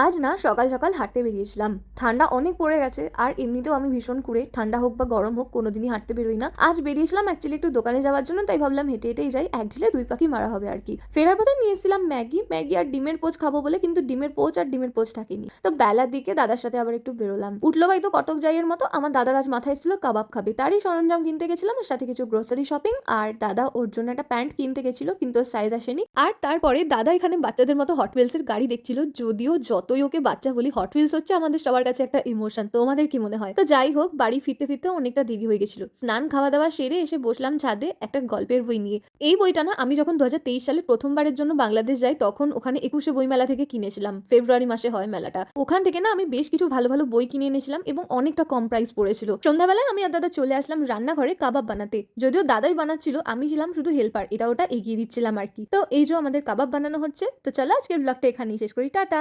আজ না সকাল সকাল হাঁটতে বেরিয়েছিলাম। ঠান্ডা অনেক পড়ে গেছে আর এমনিতেও আমি ভীষণ কুঁড়ে, ঠান্ডা হোক বা গরম হোক কোনোদিনই হাঁটতে বেরোই না। আজ বেরিয়েছিলাম অ্যাকচুয়ালি একটু দোকানে যাওয়ার জন্য, তাই ভাবলাম হেঁটে হেঁটেই যাই, এক ঢিলে দুই পাখি মারা হবে আর কি। ফেরার পথে নিয়েছিলাম ম্যাগি ম্যাগি আর ডিমের পোচ খাবো বলে, কিন্তু ডিমের পোচ আর ডিমের পোচ থাকেনি। তো বেলার দিকে দাদার সাথে আবার একটু বেরোলাম, উঠলো ভাই তো কটক যাইয়ের মতো। আমার দাদার আজ মাথায় এসেছিল কাবাব খাবে, তারই সরঞ্জাম কিনতে গেছিলাম, আর সাথে কিছু গ্রোসারি শপিং। আর দাদা ওর জন্য একটা প্যান্ট কিনতে গেছিল, কিন্তু সাইজ আসেনি। আর তারপরে দাদা এখানে বাচ্চাদের মতো হট হুইলস এর গাড়ি দেখছিল। যদিও যতই ওকে বাচ্চা বলি, হট হুইলস হচ্ছে আমাদের সবার কাছে একটা ইমোশন। তোমাদের কি মনে হয়? তো যাই হোক, বাড়ি ফিরতে ফিরতে অনেকটা দেরি হয়ে গেছিল। স্নান খাওয়া দাওয়া সেরে এসে বসলাম ছাদে একটা গল্পের বই নিয়ে। এই বইটা না আমি যখন 2023 সালে প্রথমবারের জন্য বাংলাদেশ যাই, তখন ওখানে 21শে বই মেলা থেকে কিনেছিলাম। ফেব্রুয়ারি মাসে হয় মেলাটা। ওখান থেকে না আমি বেশ কিছু ভালো ভালো বই কিনে এনেছিলাম এবং অনেকটা কম প্রাইস পড়েছিল। সন্ধ্যাবেলায় আমি আর দাদা চলে আসলাম রান্নাঘরে কাবাব বানাতে। যদিও দাদাই বানাচ্ছিল, আমি ছিলাম শুধু হেল্পার, এটা ওটা এগিয়ে দিচ্ছিলাম আর কি। তো এই যে আমাদের কাবাব বানানো হচ্ছে। তো চলো আজকের ব্লগটা এখানেই শেষ করি। টাটা।